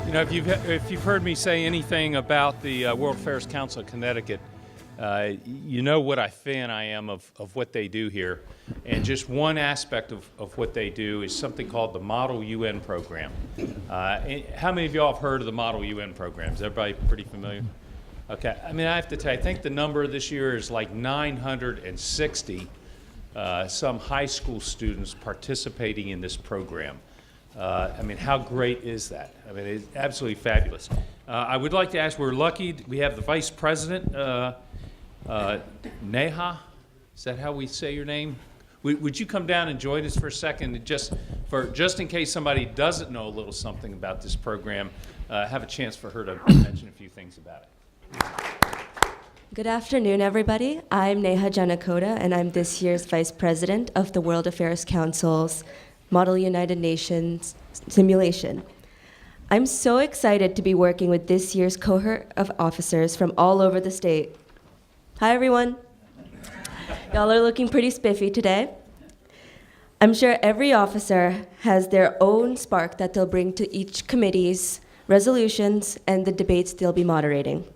You know, if you've heard me say anything about the World Affairs Council of Connecticut, you know what a fan I am of what they do here. And just one aspect of what they do is something called the Model UN program. How many of y'all have heard of the Model UN program? Is everybody pretty familiar? Okay, I mean, I have to tell you, I think the number this year is like 960 some high school students participating in this program. I mean, how great is that? I mean, it's absolutely fabulous. I would like to ask, we're lucky, we have the Vice President, Neha, is that how we say your name? Would you come down and join us for a second, just in case somebody doesn't know a little something about this program, have a chance for her to mention a few things about it. Good afternoon, everybody. I'm Neha Janakota, and I'm this year's Vice President of the World Affairs Council's Model United Nations simulation. I'm so excited to be working with this year's cohort of officers from all over the state. Hi, everyone. Y'all are looking pretty spiffy today. I'm sure every officer has their own spark that they'll bring to each committee's resolutions and the debates they'll be moderating.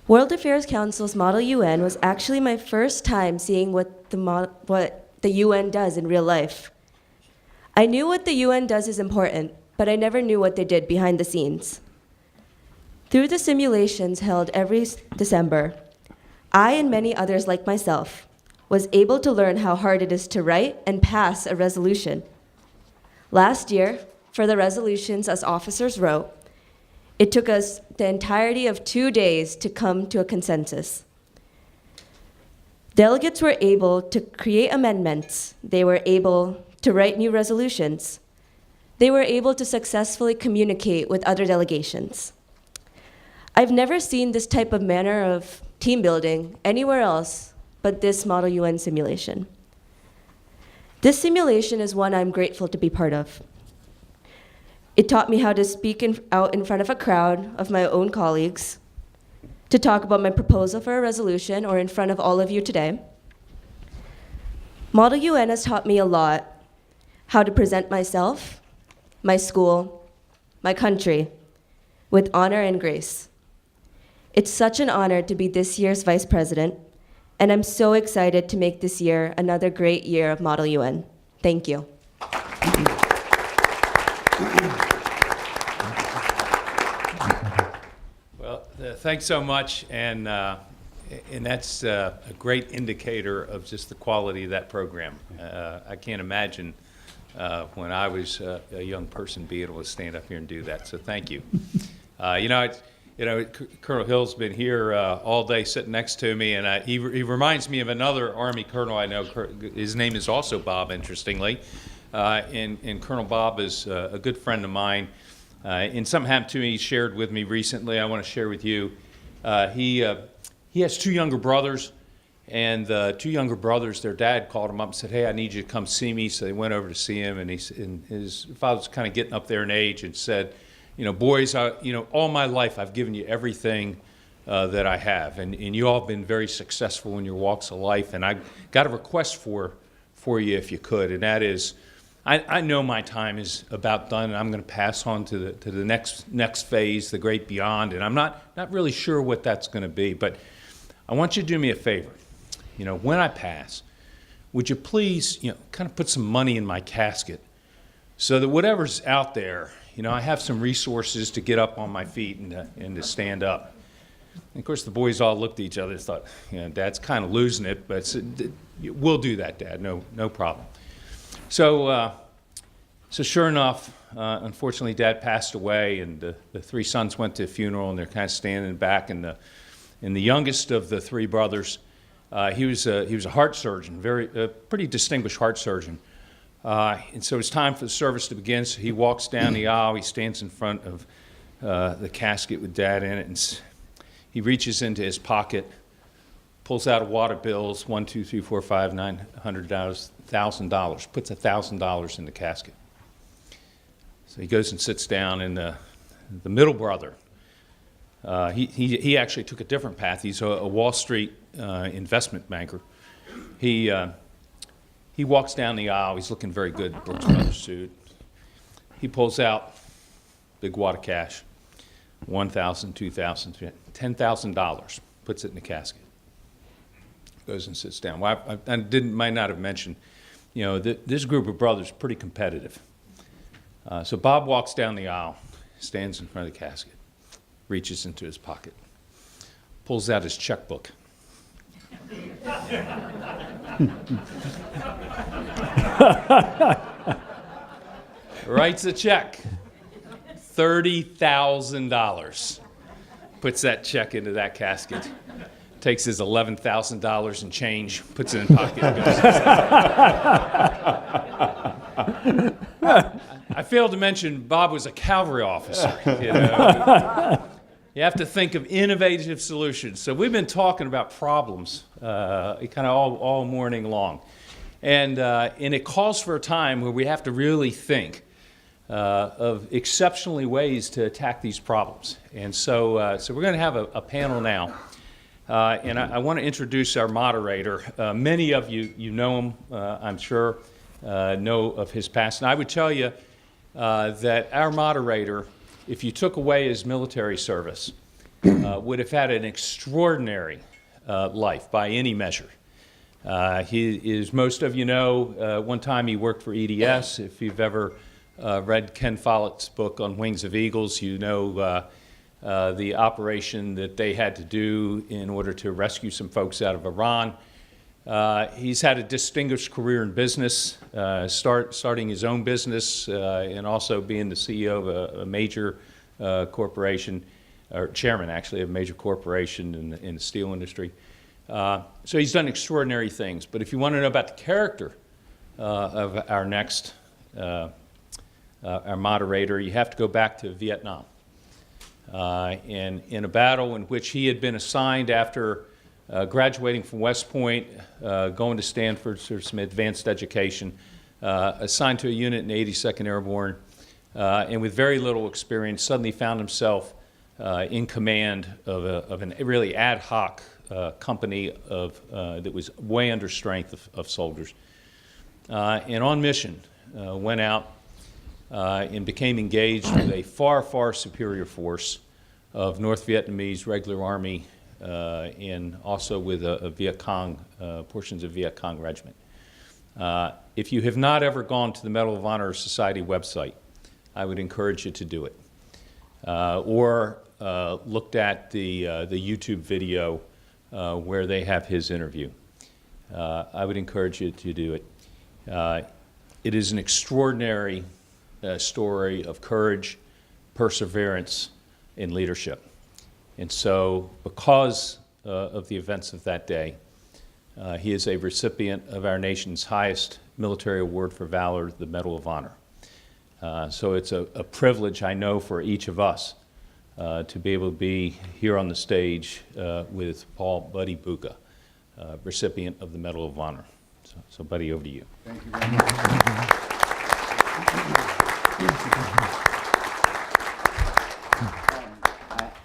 World Affairs Council's Model UN was actually my first time seeing what the UN does in real life. I knew what the UN does is important, but I never knew what they did behind the scenes. Through the simulations held every December, I and many others like myself was able to learn how hard it is to write and pass a resolution. Last year, for the resolutions us officers wrote, it took us the entirety of 2 days to come to a consensus. Delegates were able to create amendments. They were able to write new resolutions. They were able to successfully communicate with other delegations. I've never seen this type of manner of team building anywhere else but this Model UN simulation. This simulation is one I'm grateful to be part of. It taught me how to speak out in front of a crowd of my own colleagues, to talk about my proposal for a resolution or in front of all of you today. Model UN has taught me a lot how to present myself, my school, my country, with honor and grace. It's such an honor to be this year's Vice President, and I'm so excited to make this year another great year of Model UN. Thank you. Well, thanks so much, and that's a great indicator of just the quality of that program. I can't imagine when I was a young person be able to stand up here and do that, so thank you. Colonel Hill's been here all day sitting next to me, and he reminds me of another Army colonel I know. His name is also Bob, interestingly, and Colonel Bob is a good friend of mine. And something happened to me, he shared with me recently, I want to share with you. He has two younger brothers, and the two younger brothers, their dad called him up and said, "Hey, I need you to come see me." So they went over to see him, and his father was kind of getting up there in age and said, "Boys, all my life I've given you everything that I have, and you all have been very successful in your walks of life, and I've got a request for you if you could, and that is, I know my time is about done, and I'm going to pass on to the next phase, the great beyond, and I'm not really sure what that's going to be, but I want you to do me a favor. When I pass, would you please, kind of put some money in my casket so that whatever's out there, I have some resources to get up on my feet and to stand up." And of course, the boys all looked at each other and thought, "Dad's kind of losing it, but we'll do that, Dad, no problem." So sure enough, unfortunately, Dad passed away, and the three sons went to a funeral, and they're kind of standing back, and the youngest of the three brothers, he was a heart surgeon, pretty distinguished heart surgeon. And so it's time for the service to begin, so he walks down the aisle, he stands in front of the casket with Dad in it, and he reaches into his pocket, pulls out a wad of bills, $1, $2, $3, $4, $5, $900, $1,000, puts $1,000 in the casket. So he goes and sits down, and the middle brother, he actually took a different path. He's a Wall Street investment banker. He walks down the aisle. He's looking very good, Brooks Brothers suit. He pulls out big wad of cash, $1,000, $2,000, $10,000, puts it in the casket, goes and sits down. Well, I might not have mentioned, you know, this group of brothers is pretty competitive. So Bob walks down the aisle, stands in front of the casket, reaches into his pocket, pulls out his checkbook. Writes a check, $30,000. Puts that check into that casket, takes his $11,000 in change, puts it in pocket, and goes. I failed to mention Bob was a cavalry officer. You know? You have to think of innovative solutions. So we've been talking about problems kind of all morning long. And it calls for a time where we have to really think of exceptionally ways to attack these problems. And so we're going to have a panel now. And I want to introduce our moderator. Many of you know him, I'm sure, know of his past. And I would tell you that our moderator, if you took away his military service, would have had an extraordinary life by any measure. He is, most of you know, one time he worked for EDS. If you've ever read Ken Follett's book on Wings of Eagles, you know the operation that they had to do in order to rescue some folks out of Iran. He's had a distinguished career in business, starting his own business and also being the CEO of a major corporation, or chairman actually of a major corporation in the steel industry. So he's done extraordinary things. But if you want to know about the character of our next, our moderator, you have to go back to Vietnam. And in a battle in which he had been assigned after graduating from West Point, going to Stanford for some advanced education, assigned to a unit in the 82nd Airborne, and with very little experience, suddenly found himself in command of a really ad hoc company that was way under strength of soldiers. And on mission, went out and became engaged with a far, far superior force of North Vietnamese regular army and also with a Viet Cong, portions of Viet Cong regiment. If you have not ever gone to the Medal of Honor Society website, I would encourage you to do it. Or looked at the YouTube video where they have his interview. I would encourage you to do it. It is an extraordinary story of courage, perseverance, and leadership. And so because of the events of that day, he is a recipient of our nation's highest military award for valor, the Medal of Honor. So it's a privilege, I know, for each of us to be able to be here on the stage with Paul Buddy Bucha, recipient of the Medal of Honor. So Buddy, over to you. Thank you very much.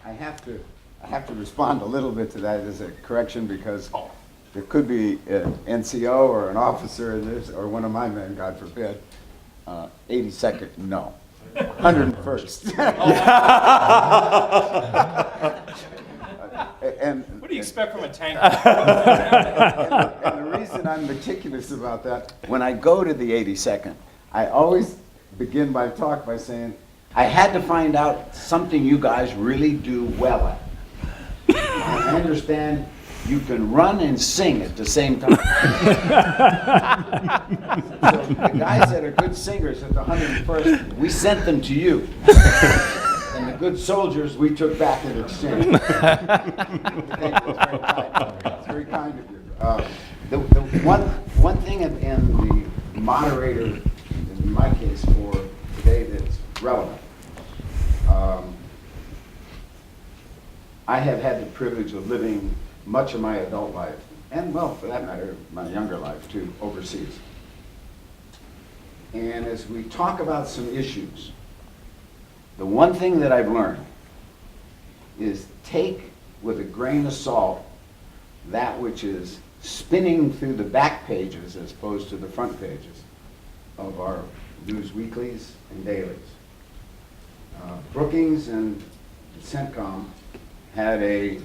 I have to respond a little bit to that as a correction, because there could be an NCO or an officer in this, or one of my men, God forbid. 82nd, no. 101st. What do you expect from a tank? And the reason I'm meticulous about that, when I go to the 82nd, I always begin my talk by saying, I had to find out something you guys really do well at. I understand you can run and sing at the same time. So the guys that are good singers at the 101st, we sent them to you. And the good soldiers we took back in exchange. Thank you. That's very kind of you. The one thing in the moderator, in my case for today, that's relevant. I have had the privilege of living much of my adult life, and well, for that matter, my younger life too, overseas. And as we talk about some issues, the one thing that I've learned is take with a grain of salt that which is spinning through the back pages as opposed to the front pages of our news weeklies and dailies. Brookings and CENTCOM had a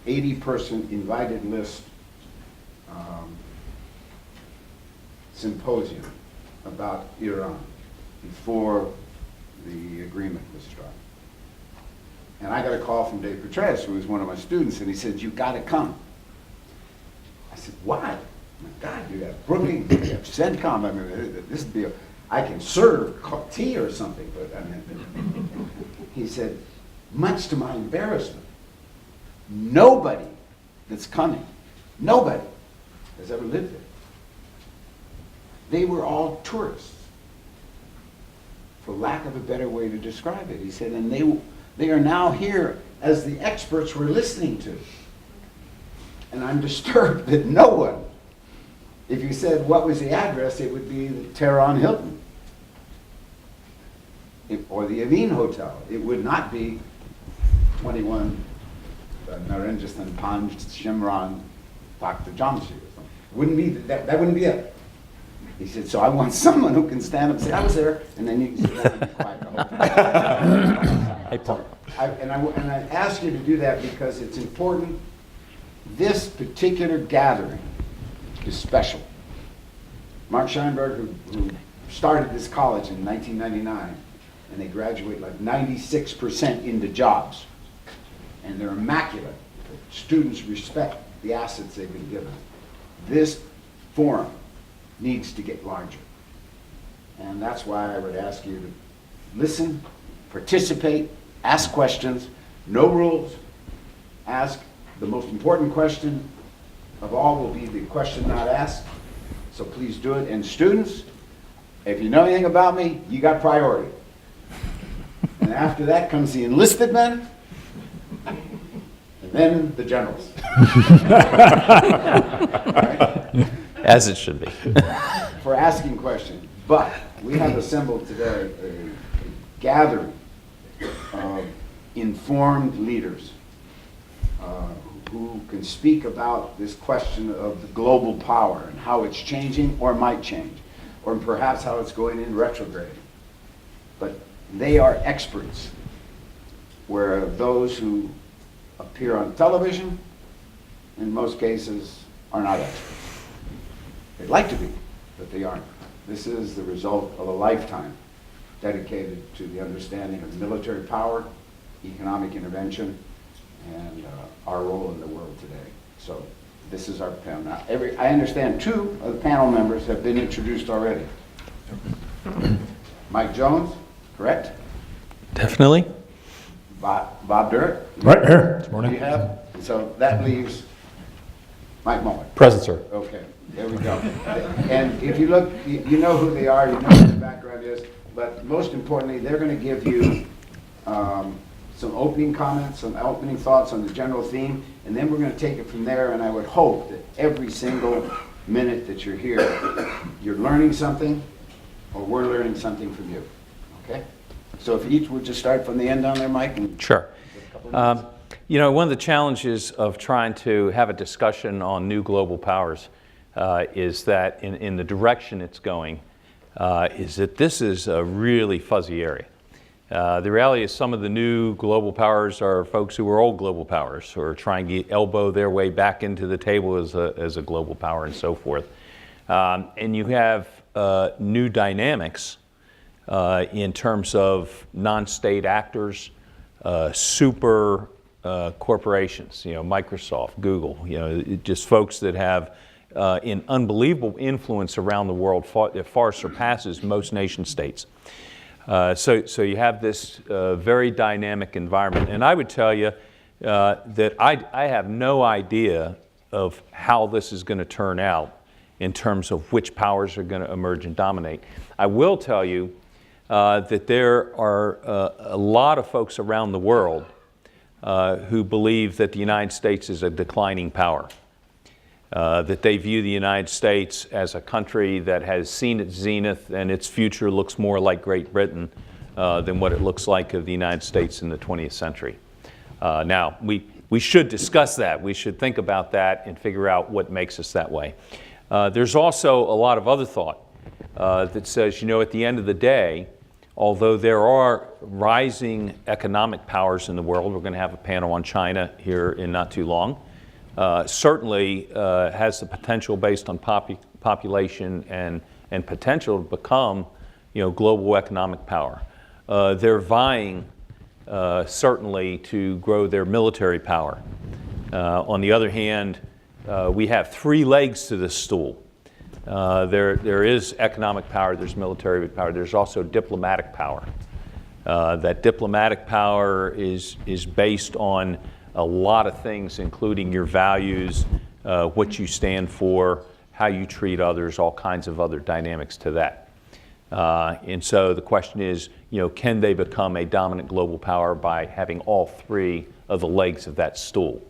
80-person invited list symposium about Iran before the agreement was struck. And I got a call from Dave Petraeus, who was one of my students, and he said, "You got to come." I said, "Why?" My God, you have Brookings, you have CENTCOM. I mean, this would be I can serve tea or something, but I mean, he said, much to my embarrassment, nobody that's coming, nobody has ever lived there. They were all tourists, for lack of a better way to describe it. He said, and they are now here as the experts we're listening to. And I'm disturbed that no one, if you said what was the address, it would be the Tehran Hilton or the Amin Hotel. It would not be 21 Narenjistan Panj Shimran Dr. Jamshi or something. Wouldn't be that wouldn't be it. He said, so I want someone who can stand up and say, I was there, and then you can sit down and be quiet the whole time. Hey, Paul. And I ask you to do that because it's important. This particular gathering is special. Mark Scheinberg, who started this college in 1999, and they graduate like 96% into jobs. And they're immaculate. Students respect the assets they've been given. This forum needs to get larger. And that's why I would ask you to listen, participate, ask questions, no rules. Ask the most important question of all will be the question not asked. So please do it. And students, if you know anything about me, you got priority. And after that comes the enlisted men, and then the generals. Right? As it should be. For asking questions. But we have assembled today a gathering of informed leaders who can speak about this question of the global power and how it's changing or might change, or perhaps how it's going in retrograde. But they are experts, where those who appear on television, in most cases, are not experts. They'd like to be, but they aren't. This is the result of a lifetime dedicated to the understanding of military power, economic intervention, and our role in the world today. So this is our panel. Now, I understand 2 of the panel members have been introduced already. Mike Jones, correct? Definitely. Bob Durrett? Right here. Good morning. You have? So that leaves Mike Moeller. Present, sir. Okay, there we go. And if you look, you know who they are, you know what their background is, but most importantly, they're going to give you some opening comments, some opening thoughts on the general theme, and then we're going to take it from there, and I would hope that every single minute that you're here, you're learning something, or we're learning something from you, okay? So if each would just start from the end on there, Mike? And Sure. You know, one of the challenges of trying to have a discussion on new global powers is that in the direction it's going, is that this is a really fuzzy area. The reality is some of the new global powers are folks who are old global powers who are trying to elbow their way back into the table as a global power and so forth. And you have new dynamics in terms of non-state actors, super corporations, you know, Microsoft, Google, you know, just folks that have an unbelievable influence around the world that far surpasses most nation states. So you have this very dynamic environment. And I would tell you that I have no idea of how this is going to turn out in terms of which powers are going to emerge and dominate. I will tell you that there are a lot of folks around the world who believe that the United States is a declining power. That they view the United States as a country that has seen its zenith and its future looks more like Great Britain than what it looks like of the United States in the 20th century. Now, we should discuss that. We should think about that and figure out what makes us that way. There's also a lot of other thought that says, you know, at the end of the day, although there are rising economic powers in the world, we're going to have a panel on China here in not too long, certainly has the potential based on population and potential to become, global economic power. They're vying certainly to grow their military power. On the other hand, we have three legs to this stool. There is economic power, there's military power, there's also diplomatic power. That diplomatic power is based on a lot of things, including your values, what you stand for, how you treat others, all kinds of other dynamics to that. And so the question is, can they become a dominant global power by having all three of the legs of that stool?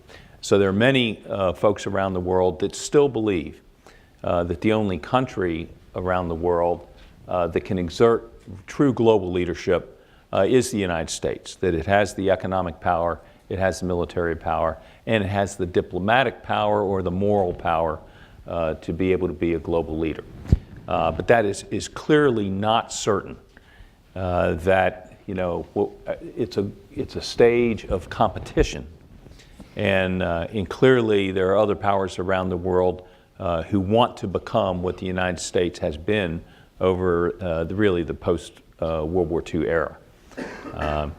So there are many folks around the world that still believe that the only country around the world that can exert true global leadership is the United States, that it has the economic power, it has the military power, and it has the diplomatic power or the moral power to be able to be a global leader. But that is clearly not certain. That it's a stage of competition, and clearly there are other powers around the world who want to become what the United States has been over the post World War II era.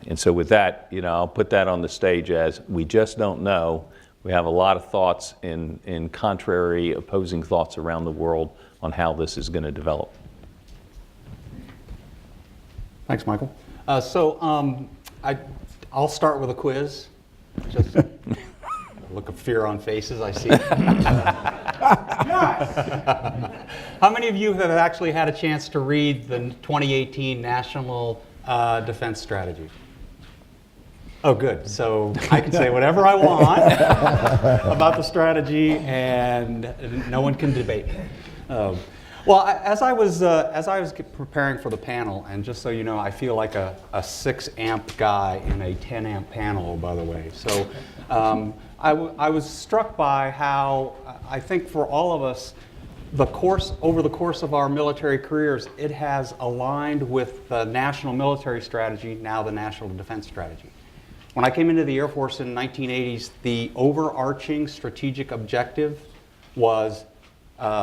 And so with that, I'll put that on the stage as we just don't know. We have a lot of thoughts and contrary, opposing thoughts around the world on how this is going to develop. Thanks, Michael. I'll start with a quiz. Just look of fear on faces, I see. How many of you have actually had a chance to read the 2018 National Defense Strategy? Oh, good. So I can say whatever I want about the strategy, and no one can debate me. Well, as I was preparing for the panel, and just so you know, I feel like a 6-amp guy in a 10-amp panel, by the way. So I was struck by how I think for all of us, over the course of our military careers, it has aligned with the national military strategy, now the national defense strategy. When I came into the Air Force in the 1980s, the overarching strategic objective was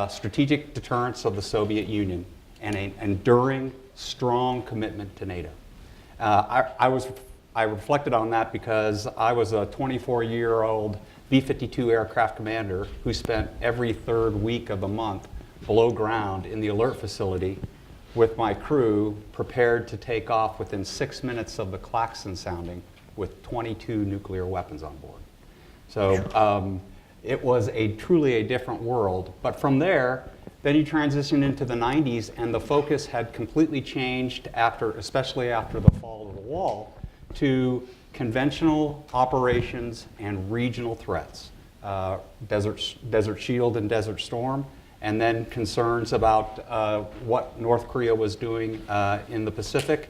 strategic deterrence of the Soviet Union and an enduring, strong commitment to NATO. I reflected on that because I was a 24-year-old B-52 aircraft commander who spent every third week of the month below ground in the alert facility with my crew prepared to take off within 6 minutes of the klaxon sounding with 22 nuclear weapons on board. So it was truly a different world. But from there, then you transition into the 90s, and the focus had completely changed especially after the fall of the wall, to conventional operations and regional threats. Desert Shield and Desert Storm, and then concerns about what North Korea was doing in the Pacific,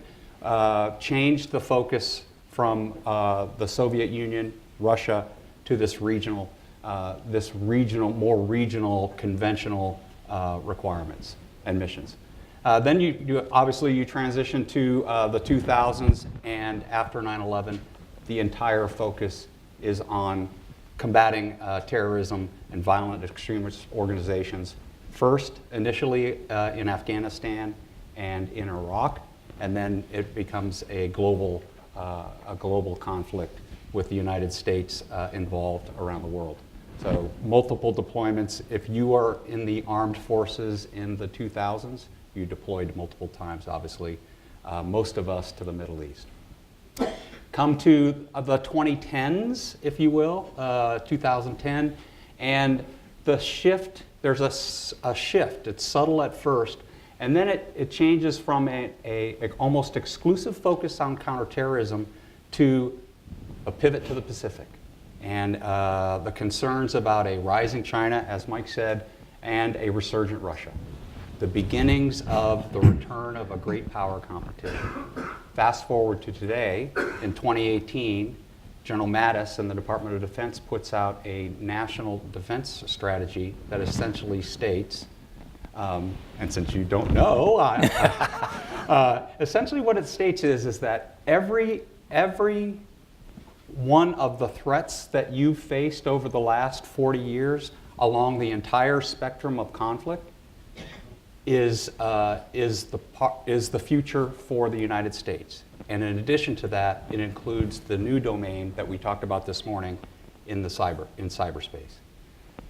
changed the focus from the Soviet Union, Russia, to this regional, more regional, conventional requirements and missions. Then you obviously transition to the 2000s, and after 9/11, the entire focus is on combating terrorism and violent extremist organizations. First, initially in Afghanistan and in Iraq, and then it becomes a global conflict with the United States involved around the world. So multiple deployments. If you are in the armed forces in the 2000s, you deployed multiple times, obviously, most of us to the Middle East. Come to the 2010s, if you will, 2010, and the shift, there's a shift. It's subtle at first, and then it changes from a almost exclusive focus on counterterrorism to a pivot to the Pacific. And the concerns about a rising China, as Mike said, and a resurgent Russia. The beginnings of the return of a great power competition. Fast forward to today, in 2018, General Mattis and the Department of Defense puts out a national defense strategy that essentially states, and since you don't know, Essentially what it states is that every one of the threats that you've faced over the last 40 years along the entire spectrum of conflict is the future for the United States. And in addition to that, it includes the new domain that we talked about this morning in cyberspace.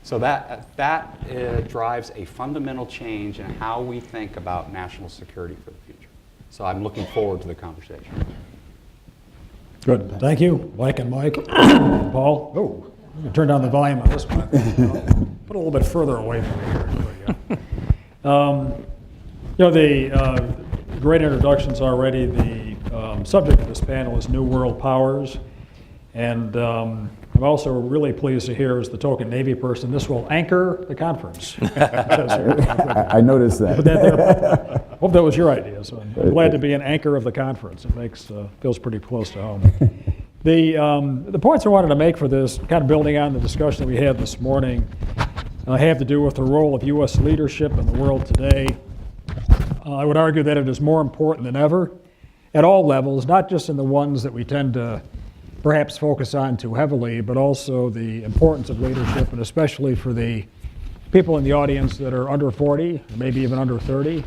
So that drives a fundamental change in how we think about national security for the future. So I'm looking forward to the conversation. Good, thank you, Mike and Mike. Paul, oh, I'm gonna turn down the volume on this one. Put a little bit further away from me here. There we go. You know, the great introductions already. The subject of this panel is New World Powers. And I'm also really pleased to hear, as the token Navy person, this will anchor the conference. I noticed that. Hope that was your idea. So I'm glad to be an anchor of the conference. It makes feels pretty close to home. The points I wanted to make for this, kind of building on the discussion that we had this morning, have to do with the role of U.S. leadership in the world today. I would argue that it is more important than ever at all levels, not just in the ones that we tend to perhaps focus on too heavily, but also the importance of leadership, and especially for the people in the audience that are under 40, or maybe even under 30,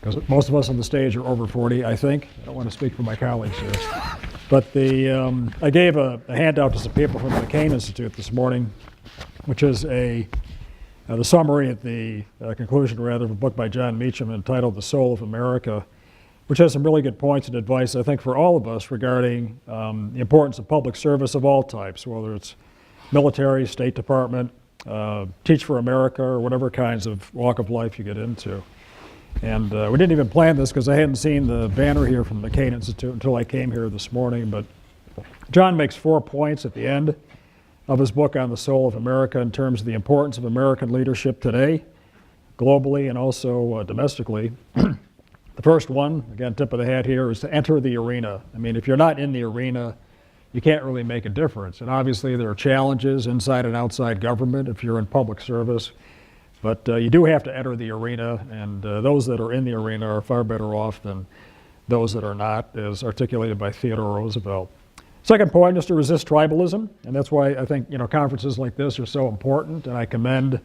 because most of us on the stage are over 40, I think. I don't want to speak for my colleagues here. But I gave a handout to some people from the McCain Institute this morning, which is the summary at the conclusion, rather, of a book by John Meacham entitled The Soul of America, which has some really good points and advice, I think, for all of us regarding the importance of public service of all types, whether it's military, State Department, Teach for America, or whatever kinds of walk of life you get into. And we didn't even plan this because I hadn't seen the banner here from the McCain Institute until I came here this morning, but John makes 4 points at the end of his book on the soul of America in terms of the importance of American leadership today, globally and also domestically. The first one, again, tip of the hat here, is to enter the arena. I mean, if you're not in the arena, you can't really make a difference. And obviously there are challenges inside and outside government if you're in public service, but you do have to enter the arena, and those that are in the arena are far better off than those that are not, as articulated by Theodore Roosevelt. Second point is to resist tribalism, and that's why I think conferences like this are so important, and I commend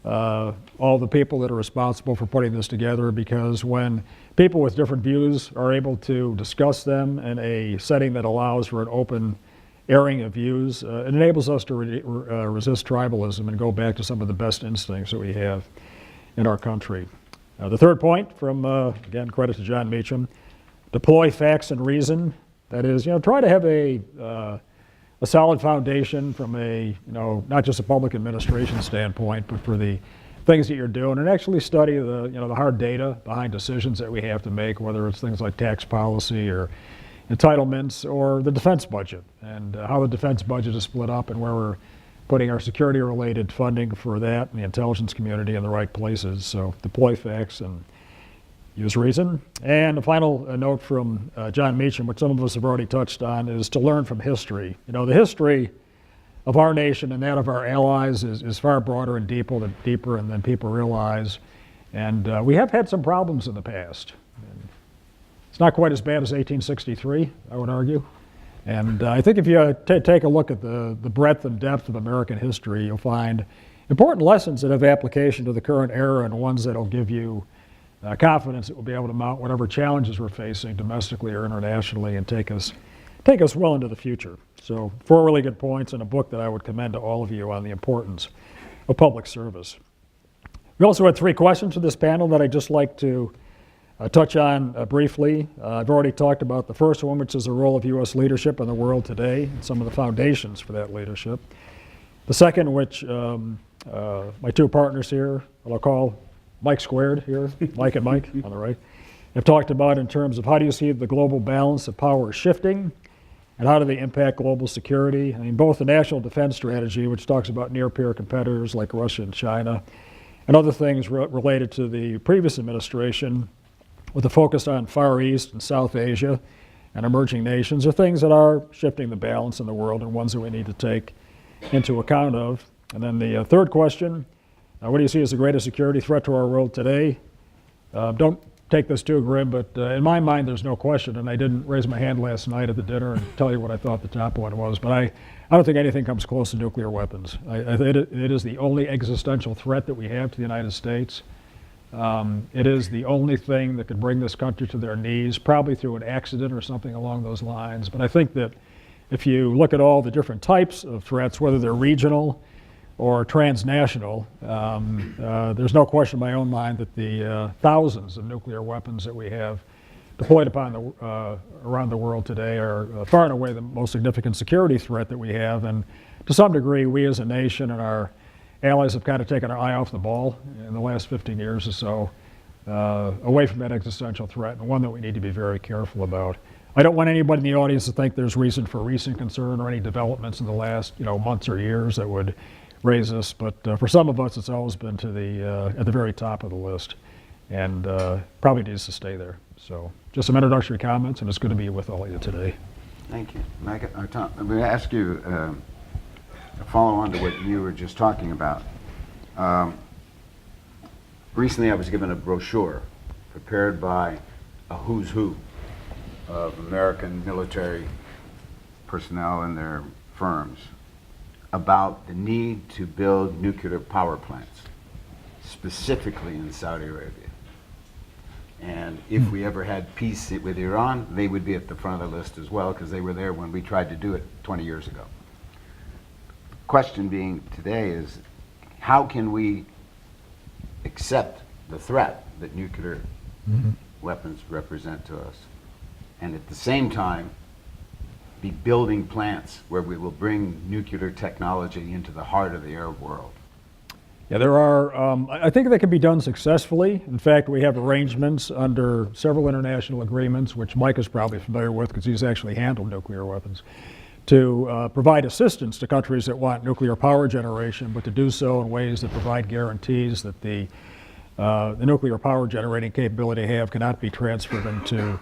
all the people that are responsible for putting this together, because when people with different views are able to discuss them in a setting that allows for an open airing of views, it enables us to resist tribalism and go back to some of the best instincts that we have in our country. The third point from, again, credit to John Meacham, deploy facts and reason. That is, try to have a solid foundation from a, not just a public administration standpoint, but for the things that you're doing, and actually study the hard data behind decisions that we have to make, whether it's things like tax policy or entitlements or the defense budget, and how the defense budget is split up and where we're putting our security-related funding for that and the intelligence community in the right places. So deploy facts and use reason. And a final note from John Meacham, which some of us have already touched on, is to learn from history. The history of our nation and that of our allies is far broader and deeper than people realize. And we have had some problems in the past. It's not quite as bad as 1863, I would argue. And I think if you take a look at the breadth and depth of American history, you'll find important lessons that have application to the current era, and ones that will give you confidence that we'll be able to mount whatever challenges we're facing domestically or internationally and take us well into the future. So 4 really good points in a book that I would commend to all of you on the importance of public service. We also had 3 questions for this panel that I'd just like to touch on briefly. I've already talked about the first one, which is the role of U.S. leadership in the world today and some of the foundations for that leadership. The second, which my 2 partners here, I'll call Mike squared here, Mike and Mike on the right, have talked about in terms of how do you see the global balance of power shifting and how do they impact global security. I mean, both the National Defense Strategy, which talks about near-peer competitors like Russia and China, and other things related to the previous administration with a focus on Far East and South Asia and emerging nations, are things that are shifting the balance in the world and ones that we need to take into account of. And then the third question, what do you see as the greatest security threat to our world today? Don't take this too grim, but in my mind, there's no question, and I didn't raise my hand last night at the dinner and tell you what I thought the top one was, but I don't think anything comes close to nuclear weapons. It is the only existential threat that we have to the United States. It is the only thing that could bring this country to their knees, probably through an accident or something along those lines. But I think that if you look at all the different types of threats, whether they're regional or transnational, there's no question in my own mind that the thousands of nuclear weapons that we have deployed around the world today are far and away the most significant security threat that we have. And to some degree, we as a nation and our allies have kind of taken our eye off the ball in the last 15 years or so, away from that existential threat, and one that we need to be very careful about. I don't want anybody in the audience to think there's reason for recent concern or any developments in the last months or years that would raise this, but for some of us, it's always been at the very top of the list, and probably needs to stay there. So, just some introductory comments, and it's good to be with all of you today. Thank you. Tom, I'm going to ask you a follow on to what you were just talking about. Recently, I was given a brochure prepared by a who's who of American military personnel and their firms about the need to build nuclear power plants, specifically in Saudi Arabia. And if we ever had peace with Iran, they would be at the front of the list as well, because they were there when we tried to do it 20 years ago. Question being today is, how can we accept the threat that nuclear weapons represent to us, and at the same time be building plants where we will bring nuclear technology into the heart of the Arab world? Yeah, there are, I think that can be done successfully. In fact, we have arrangements under several international agreements, which Mike is probably familiar with because he's actually handled nuclear weapons, to provide assistance to countries that want nuclear power generation, but to do so in ways that provide guarantees that the nuclear power generating capability they have cannot be transferred into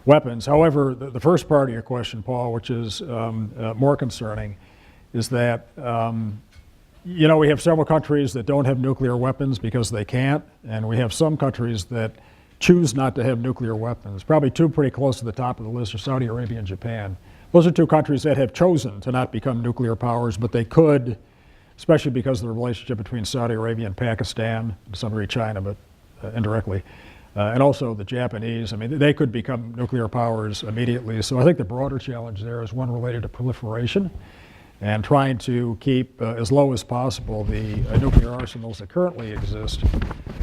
weapons. However, the first part of your question, Paul, which is more concerning, is that we have several countries that don't have nuclear weapons because they can't, and we have some countries that choose not to have nuclear weapons. Probably two pretty close to the top of the list are Saudi Arabia and Japan. Those are two countries that have chosen to not become nuclear powers, but they could, especially because of the relationship between Saudi Arabia and Pakistan, to some degree China, but indirectly. And also the Japanese. I mean, they could become nuclear powers immediately. So I think the broader challenge there is one related to proliferation and trying to keep as low as possible the nuclear arsenals that currently exist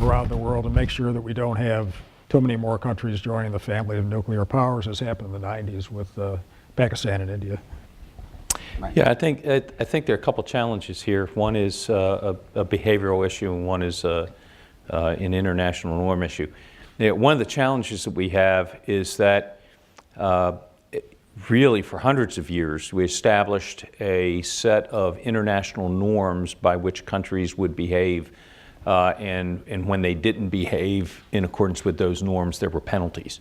around the world and make sure that we don't have too many more countries joining the family of nuclear powers, as happened in the 90s with Pakistan and India. Yeah, I think there are a couple challenges here. One is a behavioral issue, and one is an international norm issue. One of the challenges that we have is that really for hundreds of years we established a set of international norms by which countries would behave, and when they didn't behave in accordance with those norms, there were penalties.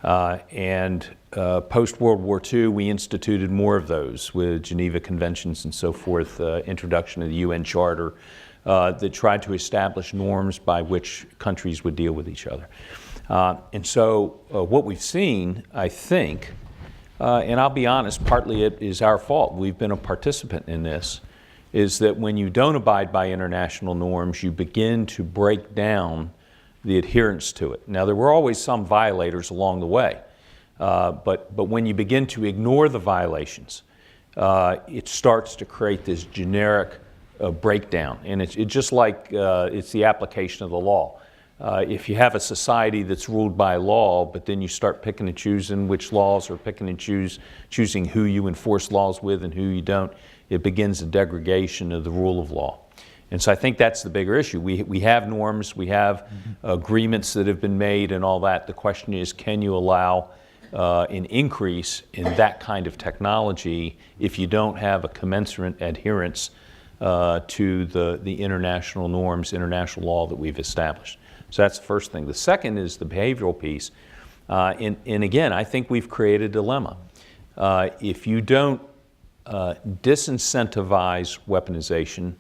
Post-World War II, we instituted more of those with Geneva Conventions and so forth, introduction of the UN Charter, that tried to establish norms by which countries would deal with each other. And so what we've seen, I think, and I'll be honest, partly it is our fault, we've been a participant in this, is that when you don't abide by international norms, you begin to break down the adherence to it. Now, there were always some violators along the way, but when you begin to ignore the violations, it starts to create this generic breakdown. And it's just like it's the application of the law. If you have a society that's ruled by law, but then you start picking and choosing which laws, or picking and choosing who you enforce laws with and who you don't, it begins a degradation of the rule of law. And so I think that's the bigger issue. We have norms, we have agreements that have been made and all that. The question is, can you allow an increase in that kind of technology if you don't have a commensurate adherence to the international norms, international law that we've established? So that's the first thing. The second is the behavioral piece. And again, I think we've created a dilemma. If you don't disincentivize weaponization,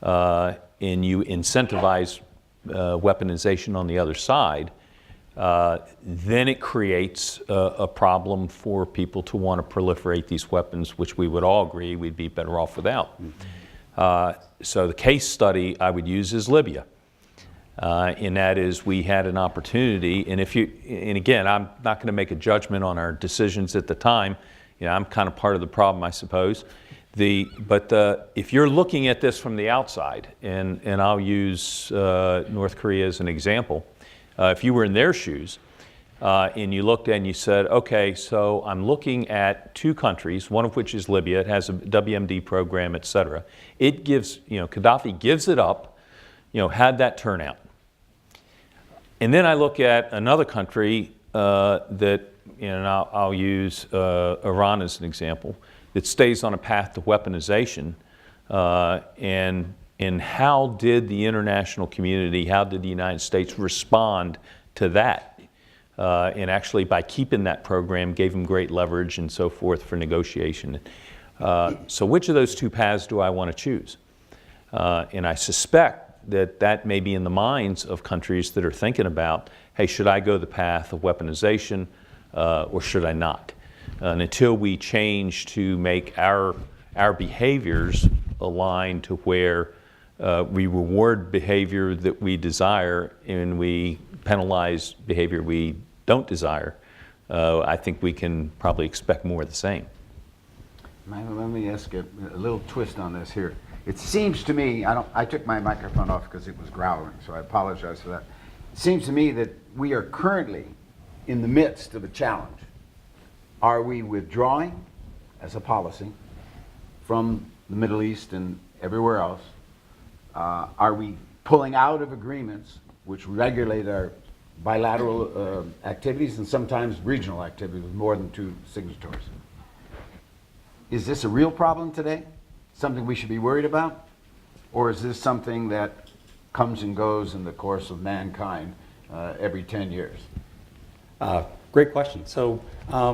and you incentivize weaponization on the other side, then it creates a problem for people to want to proliferate these weapons, which we would all agree we'd be better off without. So the case study I would use is Libya. And that is, we had an opportunity, and again, I'm not going to make a judgment on our decisions at the time. I'm kind of part of the problem, I suppose. If you're looking at this from the outside, and I'll use North Korea as an example, if you were in their shoes and you looked and you said, okay, so I'm looking at two countries, one of which is Libya, it has a WMD program, et cetera. It gives, Gaddafi gives it up, had that turnout. And then I look at another country that, and I'll use Iran as an example, that stays on a path to weaponization, and how did the international community, how did the United States respond to that? And actually, by keeping that program, gave them great leverage and so forth for negotiation. So which of those two paths do I want to choose? And I suspect that may be in the minds of countries that are thinking about, hey, should I go the path of weaponization or should I not? And until we change to make our behaviors align to where we reward behavior that we desire and we penalize behavior we don't desire, I think we can probably expect more of the same. Let me ask a little twist on this here. It seems to me, I took my microphone off because it was growling, so I apologize for that. It seems to me that we are currently in the midst of a challenge. Are we withdrawing as a policy from the Middle East and everywhere else? Are we pulling out of agreements which regulate our bilateral activities and sometimes regional activities with more than two signatories? Is this a real problem today? Something we should be worried about? Or is this something that comes and goes in the course of mankind every 10 years? Great question. So I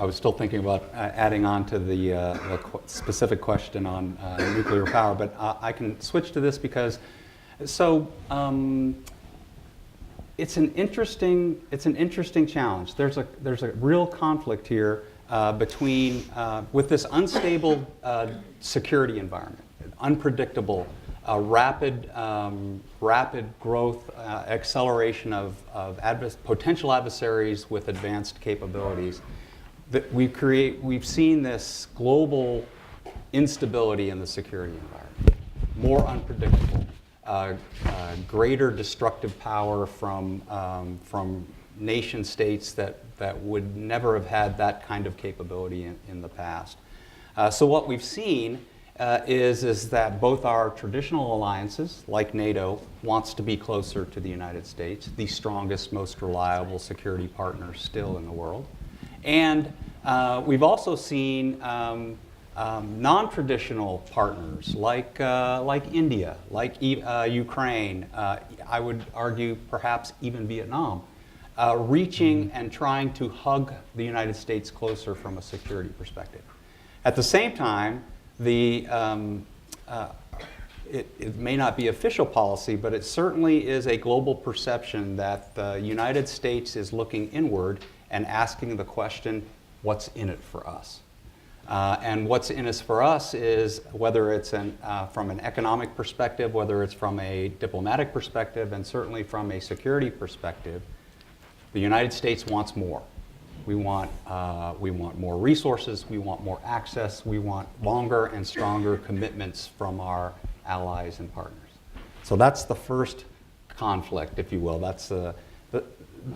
was still thinking about adding on to the specific question on nuclear power, but I can switch to this because, it's an interesting challenge. There's a real conflict here between with this unstable security environment, unpredictable, rapid growth, acceleration of potential adversaries with advanced capabilities. That we've seen this global instability in the security environment, more unpredictable, greater destructive power from nation states that would never have had that kind of capability in the past. So what we've seen is that both our traditional alliances, like NATO, wants to be closer to the United States, the strongest, most reliable security partner still in the world. And we've also seen non-traditional partners like India, like Ukraine, I would argue perhaps even Vietnam, reaching and trying to hug the United States closer from a security perspective. At the same time, it may not be official policy, but it certainly is a global perception that the United States is looking inward and asking the question, what's in it for us? And what's in it for us is, whether it's from an economic perspective, whether it's from a diplomatic perspective, and certainly from a security perspective, the United States wants more. We want more resources, we want more access, we want longer and stronger commitments from our allies and partners. So that's the first conflict, if you will. That's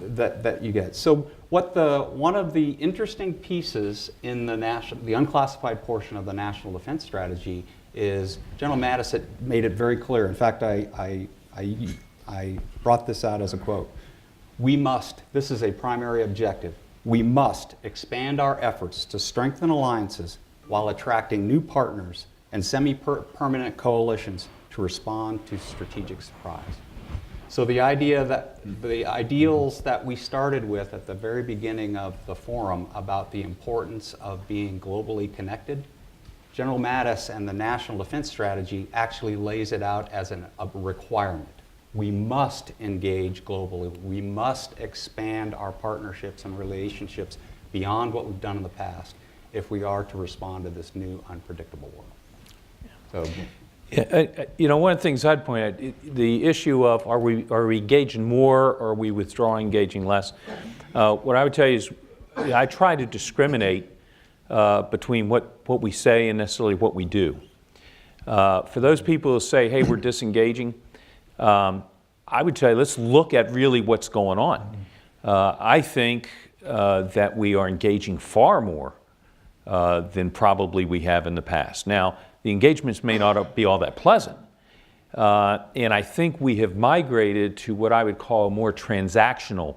that you get. So one of the interesting pieces in the unclassified portion of the National Defense Strategy is General Mattis had made it very clear. In fact, I brought this out as a quote. We must, this is a primary objective, we must expand our efforts to strengthen alliances while attracting new partners and semi-permanent coalitions to respond to strategic surprise. So the idea that the ideals that we started with at the very beginning of the forum about the importance of being globally connected, General Mattis and the National Defense Strategy actually lays it out as a requirement. we must engage globally. We must expand our partnerships and relationships beyond what we've done in the past if we are to respond to this new unpredictable world. So, Yeah, one of the things I'd point out, the issue of are we engaging more or are we withdrawing, engaging less? What I would tell you is I try to discriminate between what we say and necessarily what we do. For those people who say, hey, we're disengaging, I would tell you, let's look at really what's going on. I think that we are engaging far more than probably we have in the past. Now, the engagements may not be all that pleasant. And I think we have migrated to what I would call a more transactional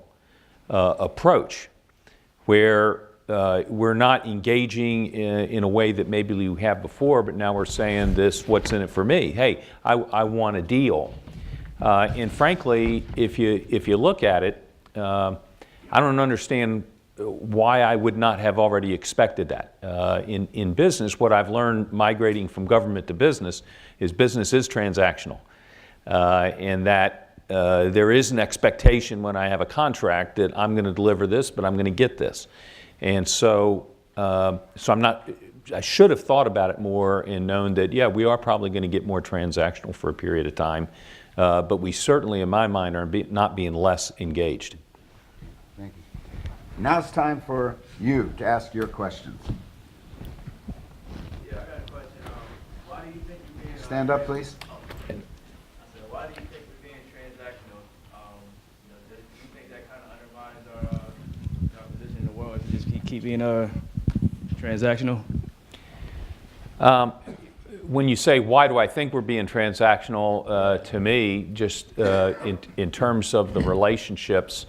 approach, where we're not engaging in a way that maybe we have before, but now we're saying this, what's in it for me? Hey, I want a deal. And frankly, if you look at it, I don't understand why I would not have already expected that. In business, what I've learned migrating from government to business is transactional. And that there is an expectation when I have a contract that I'm going to deliver this, but I'm going to get this. And so, I should have thought about it more and known that, yeah, we are probably going to get more transactional for a period of time. But we certainly, in my mind, are not being less engaged. Thank you. Now it's time for you to ask your questions. Yeah, I got a question. Why do you think you're being... Stand up, please. I said, why do you think we're being transactional? Do you think that kind of undermines our position in the world if we just keep being transactional? When you say, why do I think we're being transactional, to me, just in terms of the relationships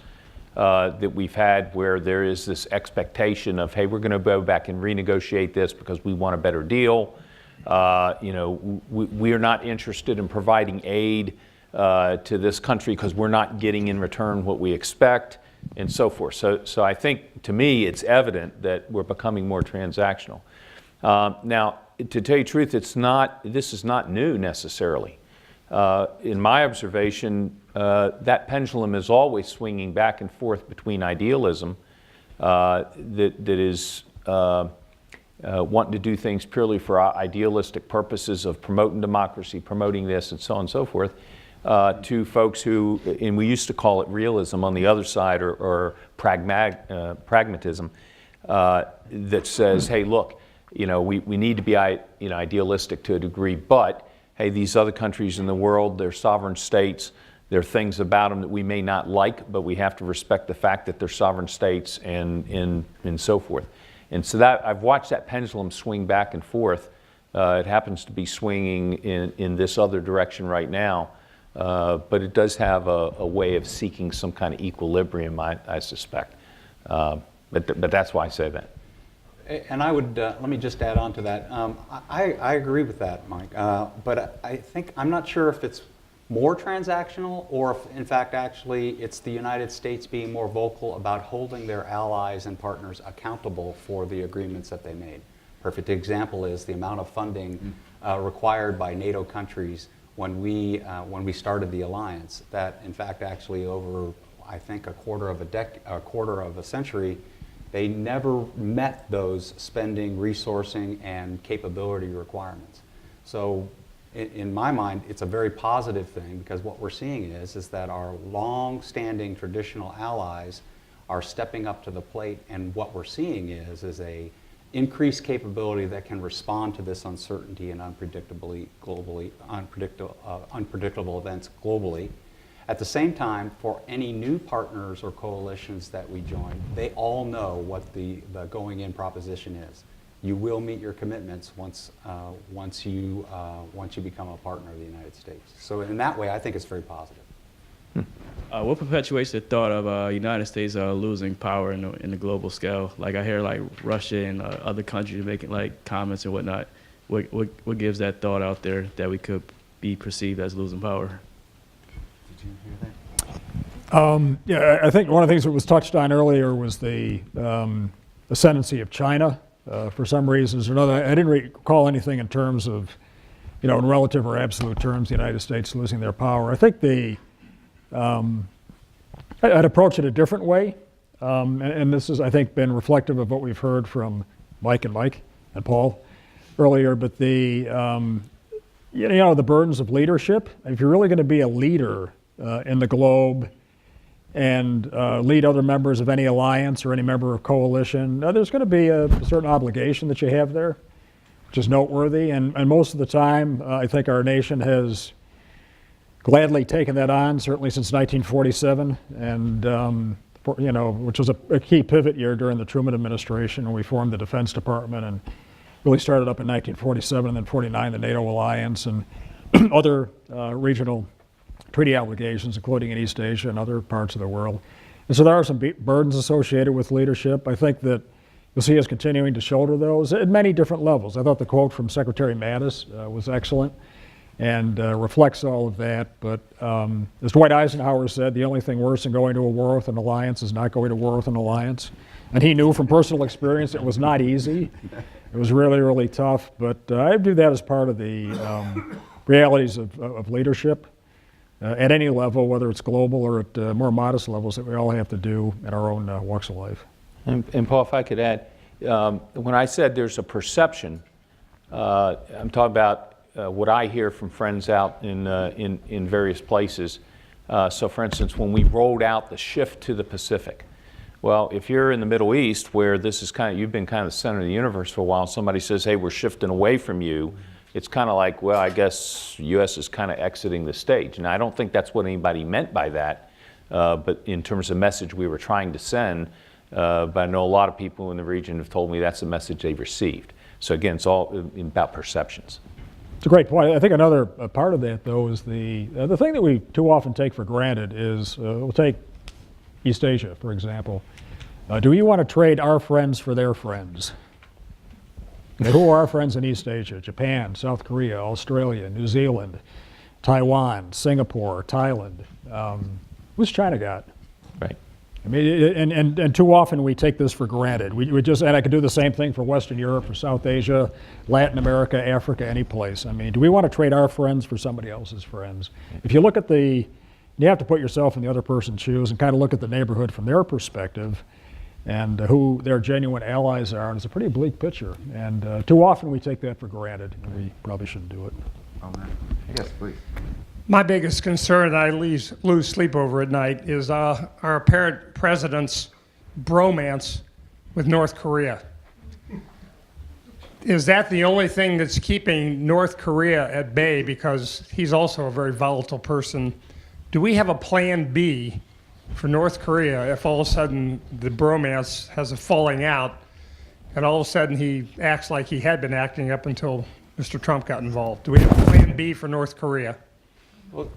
that we've had where there is this expectation of, hey, we're going to go back and renegotiate this because we want a better deal. We are not interested in providing aid to this country because we're not getting in return what we expect, and so forth. So I think, to me, it's evident that we're becoming more transactional. Now, to tell you the truth, this is not new necessarily. In my observation, that pendulum is always swinging back and forth between idealism that is wanting to do things purely for idealistic purposes of promoting democracy, promoting this, and so on and so forth, to folks who, and we used to call it realism on the other side, or pragmatism, that says, hey, look, we need to be idealistic to a degree, but hey, these other countries in the world, they're sovereign states. There are things about them that we may not like, but we have to respect the fact that they're sovereign states and so forth. And so that I've watched that pendulum swing back and forth. It happens to be swinging in this other direction right now, but it does have a way of seeking some kind of equilibrium, I suspect. But that's why I say that. And I would, let me just add on to that. I agree with that, Mike. But I'm not sure if it's more transactional or if, in fact, actually it's the United States being more vocal about holding their allies and partners accountable for the agreements that they made. Perfect example is the amount of funding required by NATO countries when we started the alliance. That, in fact, actually over, I think, a quarter of a century, they never met those spending, resourcing, and capability requirements. So in my mind, it's a very positive thing, because what we're seeing is that our long-standing traditional allies are stepping up to the plate, and what we're seeing is a increased capability that can respond to this uncertainty and unpredictable events globally. At the same time, for any new partners or coalitions that we join, they all know what the going-in proposition is. You will meet your commitments once you become a partner of the United States. So in that way, I think it's very positive. What perpetuates the thought of United States losing power in the global scale? Like I hear like Russia and other countries making like comments and whatnot. What gives that thought out there that we could be perceived as losing power? Yeah, I think one of the things that was touched on earlier was the ascendancy of China for some reasons or another. I didn't recall anything in terms of, in relative or absolute terms, the United States losing their power. I think the I'd approach it a different way. And this has, I think, been reflective of what we've heard from Mike and Paul earlier. But the burdens of leadership. If you're really going to be a leader in the globe and lead other members of any alliance or any member of coalition, there's going to be a certain obligation that you have there, which is noteworthy. And most of the time, I think our nation has gladly taken that on, certainly since 1947, and which was a key pivot year during the Truman administration, when we formed the Defense Department and really started up in 1947 and then 49 the NATO alliance and other regional treaty obligations, including in East Asia and other parts of the world. And so there are some burdens associated with leadership. I think that you'll see us continuing to shoulder those at many different levels. I thought the quote from Secretary Mattis was excellent and reflects all of that. But as Dwight Eisenhower said, the only thing worse than going to a war with an alliance is not going to war with an alliance. And he knew from personal experience it was not easy. It was really, really tough. But I view that as part of the realities of leadership at any level, whether it's global or at more modest levels, that we all have to do in our own walks of life. And Paul, if I could add, when I said there's a perception, I'm talking about what I hear from friends out in various places. So for instance, when we rolled out the shift to the Pacific, well, if you're in the Middle East where this is you've been kind of the center of the universe for a while, and somebody says, hey, we're shifting away from you, it's kind of like, well, I guess U.S. is kind of exiting the stage. And I don't think that's what anybody meant by that, but in terms of message we were trying to send, but I know a lot of people in the region have told me that's the message they've received. So again, it's all about perceptions. It's a great point. I think another part of that, though, is the thing that we too often take for granted is, we'll take East Asia, for example. Do we want to trade our friends for their friends? Who are our friends in East Asia? Japan, South Korea, Australia, New Zealand, Taiwan, Singapore, Thailand. Who's China got? Right. I mean, and too often we take this for granted. We just, and I could do the same thing for Western Europe, for South Asia, Latin America, Africa, any place. I mean, do we want to trade our friends for somebody else's friends? If you look at you have to put yourself in the other person's shoes and kind of look at the neighborhood from their perspective and who their genuine allies are, and it's a pretty bleak picture. And too often we take that for granted, and we probably shouldn't do it. Oh, man. Yes, please. My biggest concern that I lose sleep over at night is our apparent president's bromance with North Korea. Is that the only thing that's keeping North Korea at bay? Because he's also a very volatile person. Do we have a plan B for North Korea if all of a sudden the bromance has a falling out and all of a sudden he acts like he had been acting up until Mr. Trump got involved? Do we have a plan B for North Korea? Well,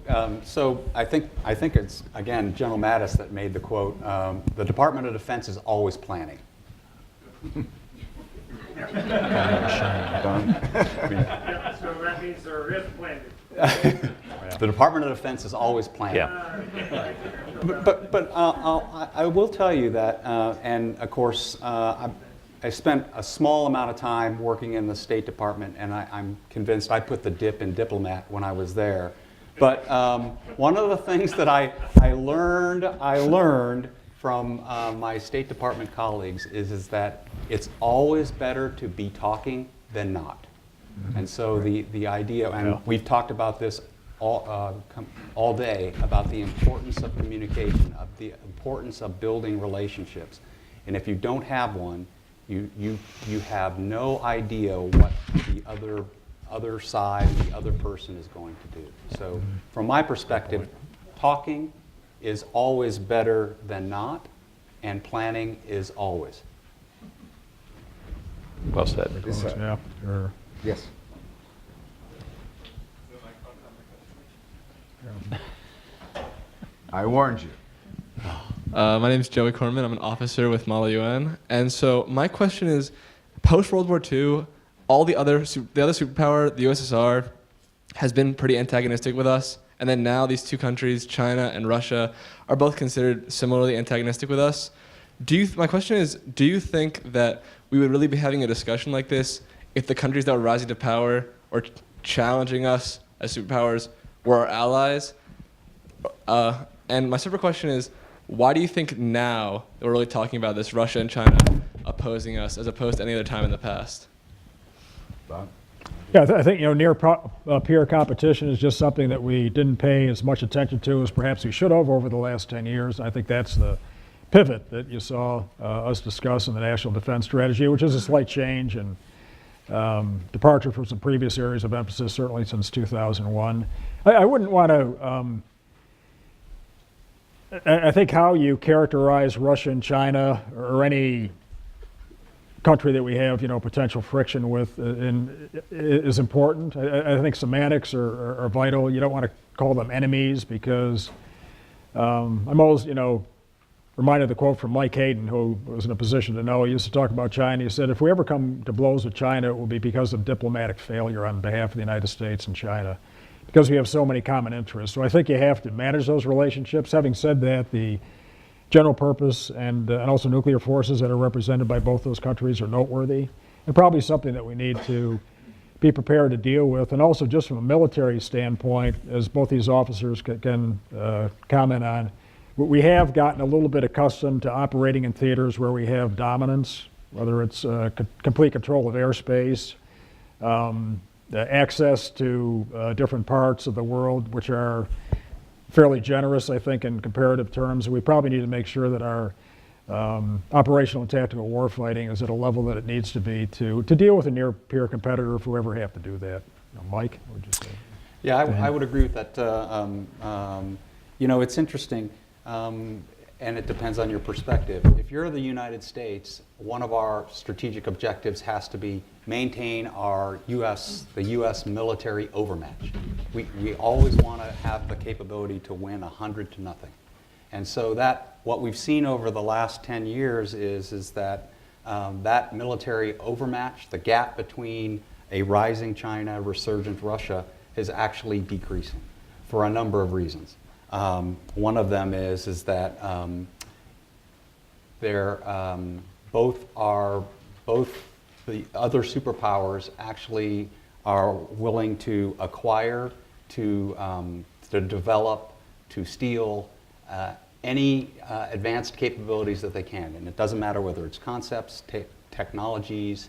so I think it's, again, General Mattis that made the quote, the Department of Defense is always planning. So that means there is a plan B. The Department of Defense is always planning. Yeah. But I will tell you that, and of course, I spent a small amount of time working in the State Department, and I'm convinced I put the dip in diplomat when I was there. But one of the things that I learned from my State Department colleagues is that it's always better to be talking than not. Mm-hmm. And so the idea, and we've talked about this all day, about the importance of communication, of the importance of building relationships. And if you don't have one, you have no idea what the other side, the other person is going to do. So from my perspective, talking is always better than not, and planning is always. Well said. Yeah, sure. Yes. I warned you. My name is Joey Corman. I'm an officer with Mala UN. And so my question is, post-World War II, the other superpower, the USSR, has been pretty antagonistic with us. And then now these two countries, China and Russia, are both considered similarly antagonistic with us. My question is, do you think that we would really be having a discussion like this if the countries that were rising to power or challenging us as superpowers were our allies? And my separate question is, why do you think now that we're really talking about this, Russia and China opposing us as opposed to any other time in the past? Bob? Yeah, I think, near peer competition is just something that we didn't pay as much attention to as perhaps we should have over the last 10 years. I think that's the pivot that you saw us discuss in the National Defense Strategy, which is a slight change and departure from some previous areas of emphasis, certainly since 2001. I wouldn't want to, I think how you characterize Russia and China or any country that we have, potential friction with is important. I think semantics are vital. You don't want to call them enemies because I'm always, reminded of the quote from Mike Hayden, who was in a position to know. He used to talk about China. He said, if we ever come to blows with China, it will be because of diplomatic failure on behalf of the United States and China, because we have so many common interests. So I think you have to manage those relationships. Having said that, the general purpose and also nuclear forces that are represented by both those countries are noteworthy and probably something that we need to be prepared to deal with. And also just from a military standpoint, as both these officers can comment on, we have gotten a little bit accustomed to operating in theaters where we have dominance, whether it's complete control of airspace, access to different parts of the world, which are fairly generous, I think, in comparative terms. We probably need to make sure that our operational and tactical warfighting is at a level that it needs to be to deal with a near-peer competitor if we ever have to do that. Mike, what would you say? Yeah, I would agree with that. It's interesting, and it depends on your perspective. If you're the United States, one of our strategic objectives has to be maintain the U.S. military overmatch. We always want to have the capability to win 100-0. And so what we've seen over the last 10 years is that that military overmatch, the gap between a rising China, resurgent Russia, is actually decreasing for a number of reasons. One of them is that both the other superpowers actually are willing to acquire, to develop, to steal any advanced capabilities that they can. And it doesn't matter whether it's concepts, technologies,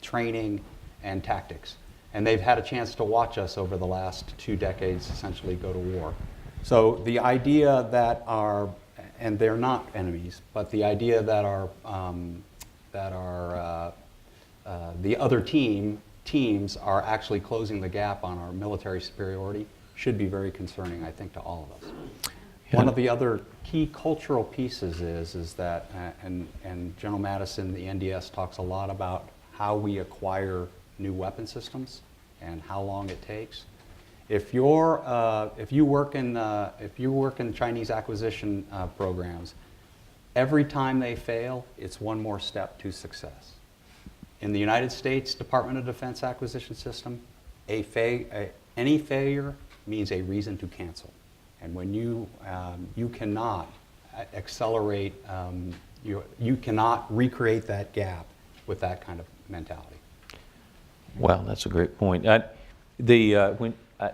training, and tactics. And they've had a chance to watch us over the last 2 decades essentially go to war. So the idea that and they're not enemies, but the idea that the other teams are actually closing the gap on our military superiority should be very concerning, I think, to all of us. Yeah. One of the other key cultural pieces is that, and General Madison, the NDS, talks a lot about how we acquire new weapon systems and how long it takes. If you work in Chinese acquisition programs, every time they fail, it's one more step to success. In the United States Department of Defense acquisition system, any failure means a reason to cancel. And when you cannot accelerate, you cannot recreate that gap with that kind of mentality. Well, that's a great point.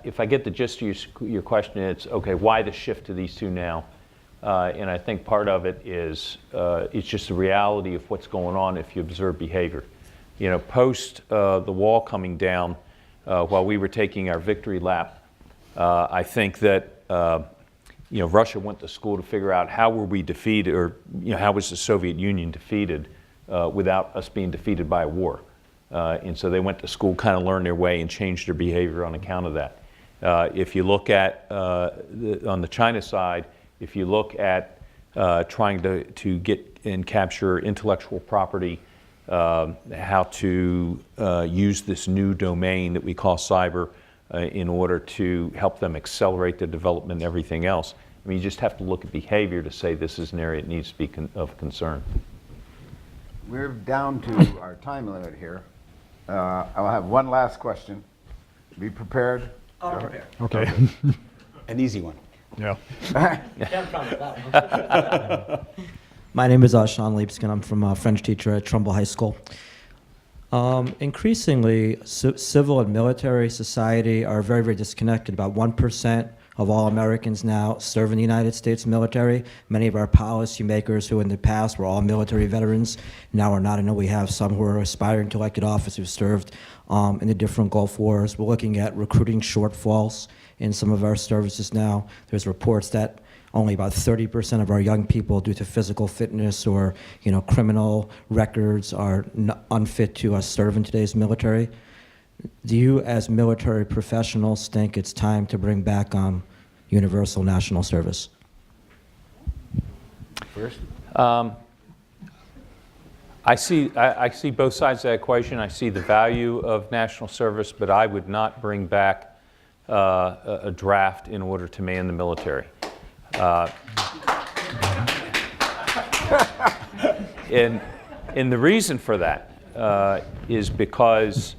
If I get the gist of your question, it's okay, why the shift to these two now? And I think part of it is it's just the reality of what's going on if you observe behavior. Post the wall coming down, while we were taking our victory lap, I think that Russia went to school to figure out how were we defeated, or how was the Soviet Union defeated without us being defeated by a war. And so they went to school, kind of learned their way and changed their behavior on account of that. If you look at, on the China side, if you look at trying to get and capture intellectual property, how to use this new domain that we call cyber in order to help them accelerate their development and everything else. I mean, you just have to look at behavior to say this is an area that needs to be of concern. We're down to our time limit here. I'll have one last question. Be prepared. I'm prepared. Okay. An easy one. Yeah. My name is Sean Leipskin. I'm from a French teacher at Trumbull High School. Increasingly, civil and military society are very, very disconnected. About 1% of all Americans now serve in the United States military. Many of our policymakers who in the past were all military veterans now are not. I know we have some who are aspiring to elected office who served in the different Gulf wars. We're looking at recruiting shortfalls in some of our services now. There's reports that only about 30% of our young people, due to physical fitness or criminal records, are unfit to serve in today's military. Do you, as military professionals, think it's time to bring back universal national service? First? I see both sides of that equation. I see the value of national service, but I would not bring back a draft in order to man the military. And the reason for that is because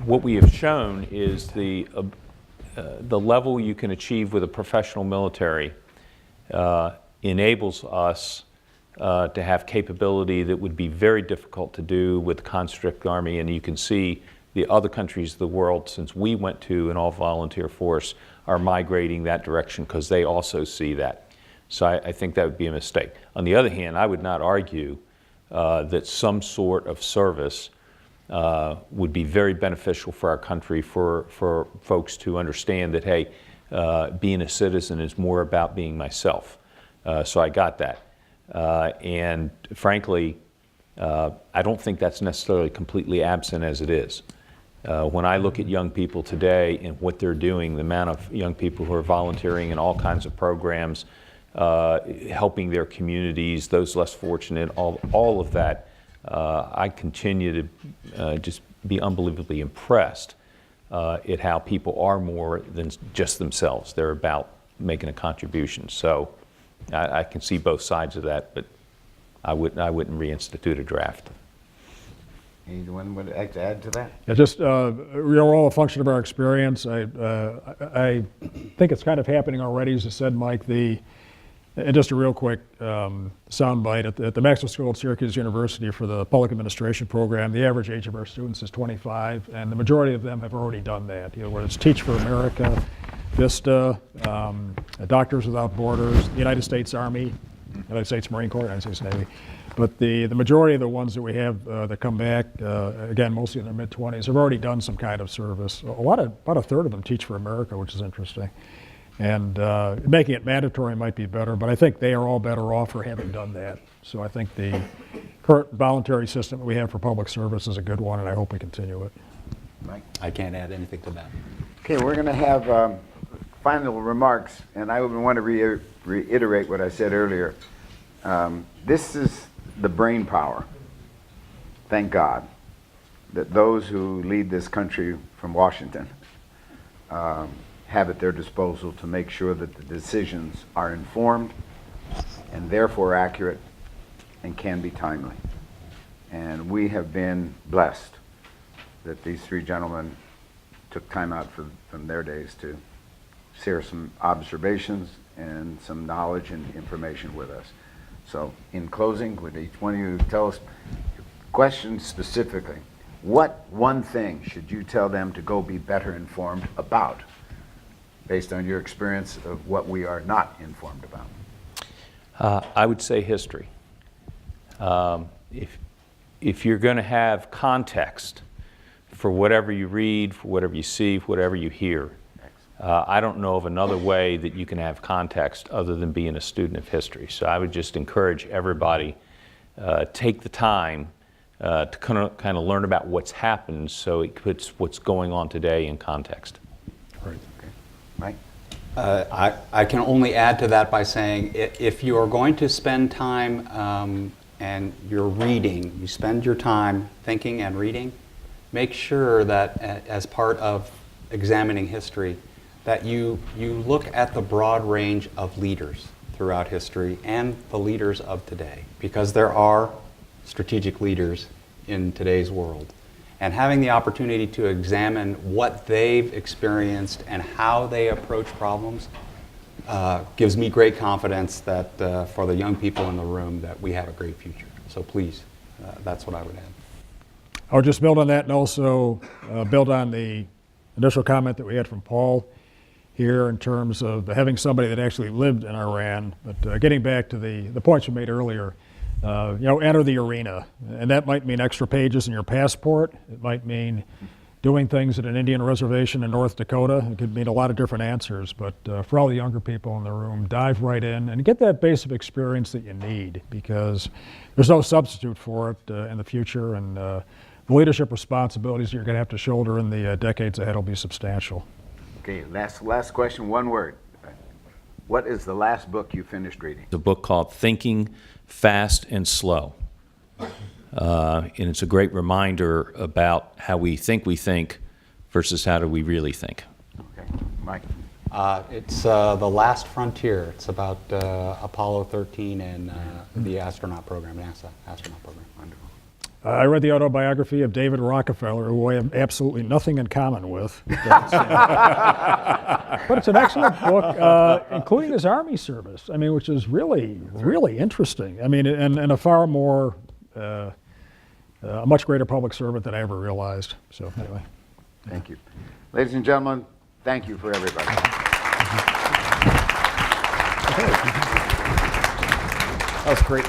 what we have shown is the level you can achieve with a professional military enables us to have capability that would be very difficult to do with the conscript army. And you can see the other countries of the world, since we went to an all-volunteer force, are migrating that direction because they also see that. So I think that would be a mistake. On the other hand, I would not argue that some sort of service would be very beneficial for our country, for folks to understand that, hey, being a citizen is more about being myself. So I got that. And frankly, I don't think that's necessarily completely absent as it is. When I look at young people today and what they're doing, the amount of young people who are volunteering in all kinds of programs, helping their communities, those less fortunate, all of that, I continue to just be unbelievably impressed at how people are more than just themselves. They're about making a contribution. So I can see both sides of that, but I wouldn't reinstitute a draft. Anyone would like to add to that? Yeah, just we're all a function of our experience. I think it's kind of happening already, as you said, Mike. And just a real quick soundbite at the Maxwell School at Syracuse University for the public administration program. The average age of our students is 25, and the majority of them have already done that. Whether it's Teach for America, VISTA, Doctors Without Borders, the United States Army, United States Marine Corps, United States Navy. But the majority of the ones that we have that come back, again, mostly in their mid-20s, have already done some kind of service. About a third of them Teach for America, which is interesting. And making it mandatory might be better, but I think they are all better off for having done that. So I think the current voluntary system that we have for public service is a good one, and I hope we continue it. Mike? I can't add anything to that. Okay, we're going to have final remarks, and I would want to reiterate what I said earlier. This is the brain power, thank God, that those who lead this country from Washington have at their disposal to make sure that the decisions are informed and therefore accurate and can be timely. And we have been blessed that these three gentlemen took time out from their days to share some observations and some knowledge and information with us. So in closing, would each one of you tell us, questions specifically, what one thing should you tell them to go be better informed about, based on your experience of what we are not informed about? I would say history. If you're going to have context for whatever you read, for whatever you see, for whatever you hear, I don't know of another way that you can have context other than being a student of history. So I would just encourage everybody, take the time to kind of learn about what's happened so it puts what's going on today in context. Right. Okay. Mike? I can only add to that by saying if you are going to spend time and you're reading, you spend your time thinking and reading, make sure that as part of examining history, that you look at the broad range of leaders throughout history and the leaders of today, because there are strategic leaders in today's world. And having the opportunity to examine what they've experienced and how they approach problems gives me great confidence that for the young people in the room that we have a great future. So please, that's what I would add. I would just build on that and also build on the initial comment that we had from Paul. here in terms of having somebody that actually lived in Iran. But getting back to the points you made earlier, enter the arena. And that might mean extra pages in your passport. It might mean doing things at an Indian reservation in North Dakota. It could mean a lot of different answers. But for all the younger people in the room, dive right in and get that basic experience that you need, because there's no substitute for it in the future. And the leadership responsibilities you're going to have to shoulder in the decades ahead will be substantial. Okay, last question, one word. What is the last book you finished reading? The book called Thinking Fast and Slow. And it's a great reminder about how we think versus how do we really think. Okay, Mike. It's The Last Frontier. It's about Apollo 13 and the astronaut program, NASA astronaut program. Wonderful. I read the autobiography of David Rockefeller, who I have absolutely nothing in common with. But it's an excellent book, including his Army service, which is really, really interesting. And a far more, a much greater public servant than I ever realized. So anyway. Thank you. Ladies and gentlemen, thank you for everybody. That was great.